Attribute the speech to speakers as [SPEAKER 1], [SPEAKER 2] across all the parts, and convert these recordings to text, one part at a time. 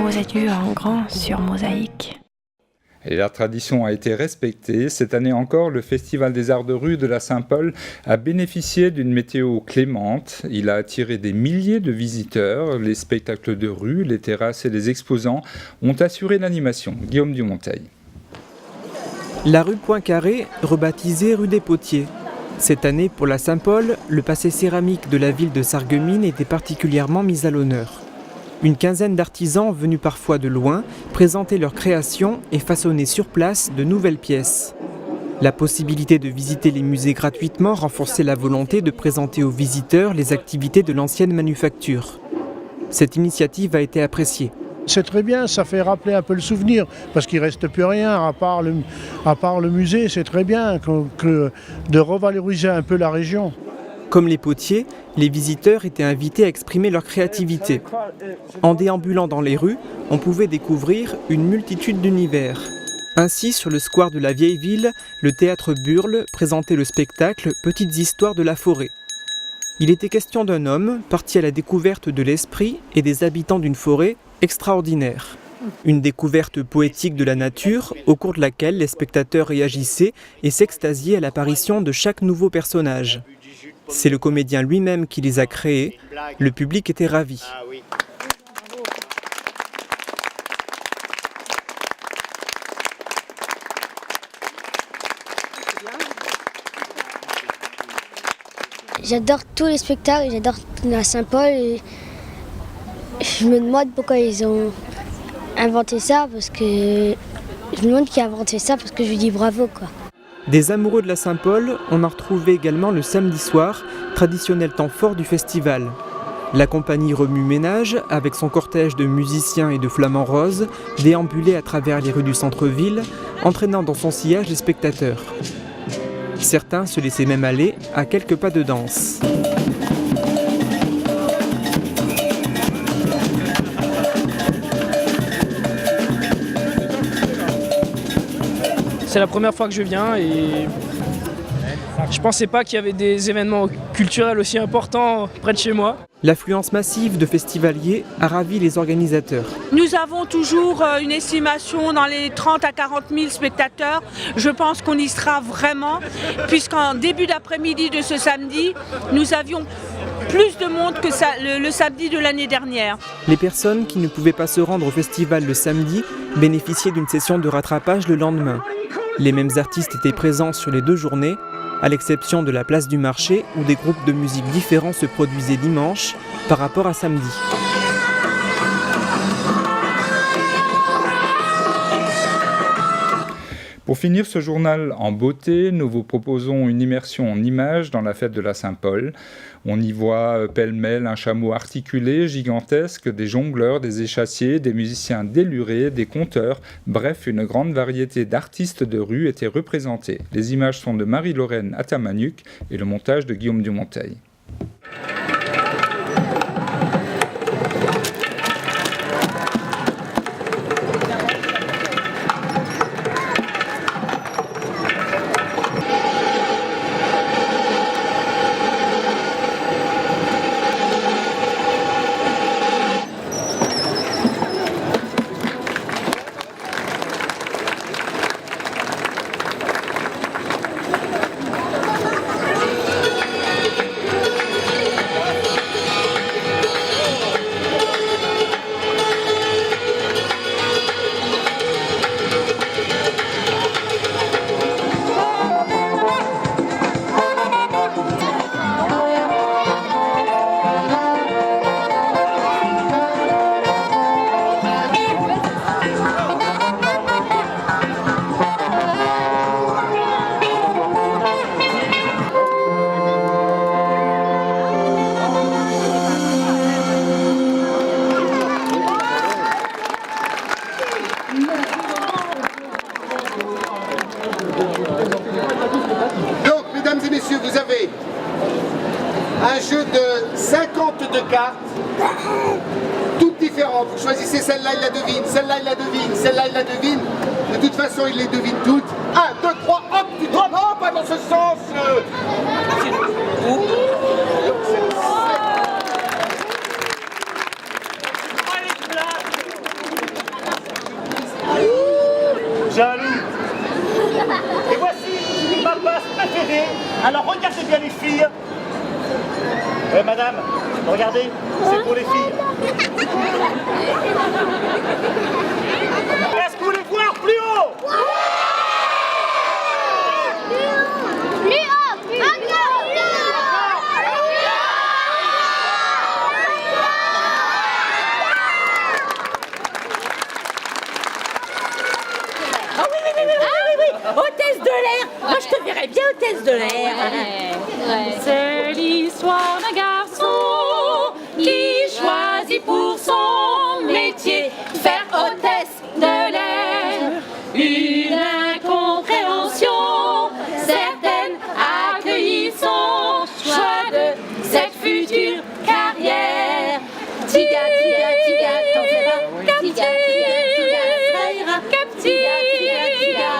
[SPEAKER 1] Mosaiku en grand sur mosaïque.
[SPEAKER 2] Et la tradition a été respectée. Cette année encore, le Festival des Arts de rue de la Saint-Paul a bénéficié d'une météo clémente. Il a attiré des milliers de visiteurs. Les spectacles de rue, les terrasses et les exposants ont assuré l'animation. Guillaume Dumonteil.
[SPEAKER 3] La rue Poincaré, rebaptisée rue des Potiers. Cette année, pour la Saint-Paul, le passé céramique de la ville de Sarreguemines était particulièrement mis à l'honneur. Une quinzaine d'artisans venus parfois de loin présentaient leurs créations et façonnaient sur place de nouvelles pièces. La possibilité de visiter les musées gratuitement renforçait la volonté de présenter aux visiteurs les activités de l'ancienne manufacture. Cette initiative a été appréciée.
[SPEAKER 4] C'est très bien, ça fait rappeler un peu le souvenir, parce qu'il ne reste plus rien à part le musée. C'est très bien de revaloriser un peu la région.
[SPEAKER 3] Comme les potiers, les visiteurs étaient invités à exprimer leur créativité. En déambulant dans les rues, on pouvait découvrir une multitude d'univers. Ainsi, sur le square de la vieille ville, le théâtre Burle présentait le spectacle Petites histoires de la forêt. Il était question d'un homme parti à la découverte de l'esprit et des habitants d'une forêt extraordinaire. Une découverte poétique de la nature, au cours de laquelle les spectateurs réagissaient et s'extasiaient à l'apparition de chaque nouveau personnage. C'est le comédien lui-même qui les a créés. Le public était ravi.
[SPEAKER 5] J'adore tous les spectacles, j'adore la Saint-Paul. Et je me demande pourquoi ils ont inventé ça, parce que je me demande qui a inventé ça, parce que je lui dis bravo, quoi.
[SPEAKER 3] Des amoureux de la Saint-Paul, on en retrouvait également le samedi soir, traditionnel temps fort du festival. La compagnie Remue Ménage, avec son cortège de musiciens et de flamants roses, déambulait à travers les rues du centre-ville, entraînant dans son sillage les spectateurs. Certains se laissaient même aller à quelques pas de danse.
[SPEAKER 6] C'est la première fois que je viens et je pensais pas qu'il y avait des événements culturels aussi importants près de chez moi.
[SPEAKER 3] L'affluence massive de festivaliers a ravi les organisateurs.
[SPEAKER 7] Nous avons toujours une estimation dans les 30 à 40 000 spectateurs. Je pense qu'on y sera vraiment, puisqu'en début d'après-midi de ce samedi, nous avions plus de monde que le samedi de l'année dernière.
[SPEAKER 3] Les personnes qui ne pouvaient pas se rendre au festival le samedi bénéficiaient d'une session de rattrapage le lendemain. Les mêmes artistes étaient présents sur les 2 journées, à l'exception de la place du marché où des groupes de musique différents se produisaient dimanche par rapport à samedi.
[SPEAKER 2] Pour finir ce journal en beauté, nous vous proposons une immersion en images dans la fête de la Saint-Paul. On y voit pêle-mêle un chameau articulé, gigantesque, des jongleurs, des échassiers, des musiciens délurés, des conteurs. Bref, une grande variété d'artistes de rue étaient représentés. Les images sont de Marie-Lorraine Atamanuc et le montage de Guillaume Dumonteil.
[SPEAKER 8] Donc, mesdames et messieurs, vous avez un jeu de 52 cartes, toutes différentes. Vous choisissez celle-là, il la devine, celle-là, il la devine, celle-là, il la devine. De toute façon, il les devine toutes. 1, 2, 3, hop, tu drops. Non, pas dans ce sens.
[SPEAKER 9] Jaloux. Et voici ma passe préférée. Alors regardez bien les filles. Madame, regardez, c'est pour les filles. Est-ce que vous voulez voir plus haut?
[SPEAKER 10] Hôtesse de l'air. Moi, je te verrais bien hôtesse de l'air.
[SPEAKER 11] C'est l'histoire d'un garçon qui choisit pour son métier de faire hôtesse de l'air. Une incompréhension certaine accueillit son choix de cette future carrière. Tiga, tiga, tiga, t'en fais pas. Tiga, tiga, tiga, ça ira. Tiga, tiga, tiga.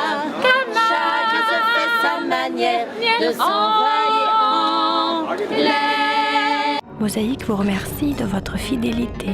[SPEAKER 11] Chacun se fait sa manière de s'envoyer en l'air.
[SPEAKER 1] Mosaïque vous remercie de votre fidélité.